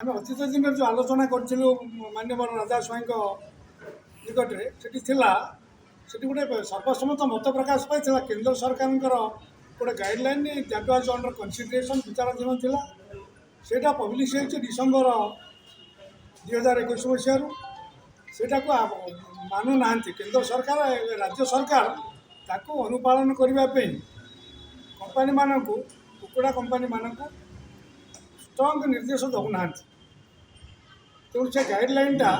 आम अतीत दिन जो आलोचना करूँ मान्यवर राजा स्वाई निकट में से गोटे सर्वसम्मत मत प्रकाश पाई केंद्र सरकार गोटे guideline that was under consideration विचाराधीन थिला सेटा पब्लिश होती डिसेम्बर 2021 मसीह सेटा को मानु ना केंद्र सरकार राज्य सरकार ताकू अनुपालन करने कंपनी मान कुकुड़ा कंपनी मान स्ट्रंग निर्देश दौना तेणु से गाइडलाइन टा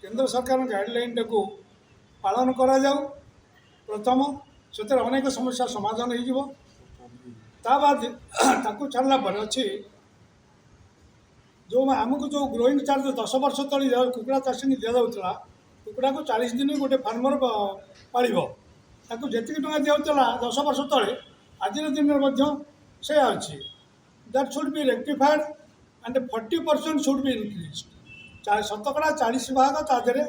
केंद्र सरकार गाइडलाइन टाक पालन करा जाऊ प्रथम से अनेक समस्या समाधान हो बाद ताकू छाड़ला अच्छी जो आमको जो ग्रोइंग चार्ज 10 वर्ष तले कुकुड़ा चाषी दि जाऊला कुकुड़ा को 40 दिन गोटे फार्मर पाल ताकू जी टाँग दिखाला 10 वर्ष तले आज दिन में से अच्छी that should be rectified and 40% should be increase 40 भाग तादेह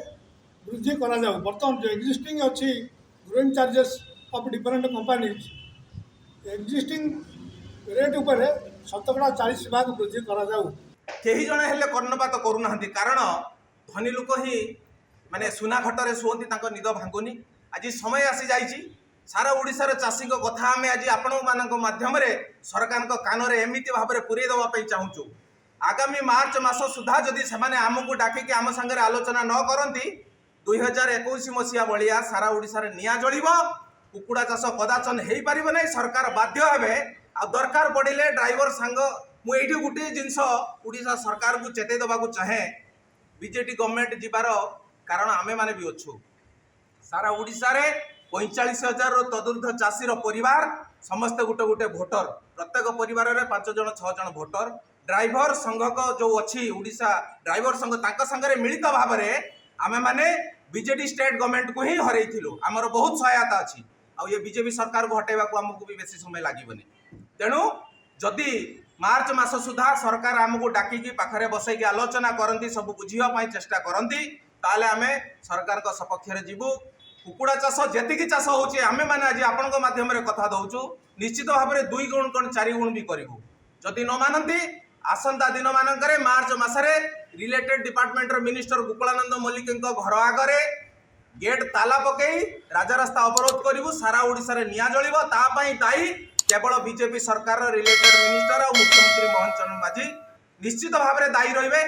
वृद्धि करा जाऊ बर्तमान जो एक्जिस्टिंग अच्छी growing charges of different companies existing rate उपर 40 भाग वृद्धि करा जाऊ केही जणे हेले कर्णपात करूना कारण धनी लोक ही माने सुना खटरे शुअंती तांको निद भांगुनी आज समय आसी जाइछि सारा ओडिशार चाषी कथा आम आज आपण माध्यम सरकार कान में एमती भाव में पूरे देवाई चाहूँ आगामी मार्च मास सुधा जदि से आमको डाकिक आम सागर आलोचना न करती 2021 मसीहा भाया सारा ओडिशार निया जल कुकुड़ा चाष कदाचन हो पार ना सरकार बाध्य हे आ दरकार पड़े ड्राइवर सांग मुझे गोटे जिनस ओडिशा सरकार को चेतई देवा चाहे बीजेपी गवर्नमेंट जीवार कारण आमे माने भी अच्छु सारा ओडिशा रे 45,000 तदूर्ध चाषीर परिवार समस्ते गोटे गोटे भोटर प्रत्येक परिवार में 5 जन 6 जन भोटर ड्राइवर संघ जो अच्छी ओडिशा ड्राइवर संघ संगे मिलित भाव में आमे माने बीजेडी स्टेट गवर्नमेंट को ही हरइथिलु आमर बहुत सहायता अच्छी आ ये बीजेपी सरकार को हटेबा को हमको भी बेसी समय लागबनी तेणु जदि मार्च मास सुधा सरकार आमको डाकिकी पाखरे बसैकी आलोचना करती सब बुझापी चेष्टा करती ताले आमे सरकार को सपक्ष जीवु कुकुड़ा चाष जी चाष होचे आमे माने आज आपण माध्यम कथा दौचु निश्चित भाव में 2 गुण कौन 4 गुण भी करूँ जदि न मानती आसंता दिन मानक मार्च मसरे related department minister Gokulananda Mallick घर आगे गेट ताला पकई राजा रास्ता अवरोध करूँ सारा ओडिशा रे निया जलिबो तापाई दायी केवल बीजेपी सरकार रिलेटेड मिनिस्टर और मुख्यमंत्री मोहन चरण माझी निश्चित भाव में दायी रहिबे।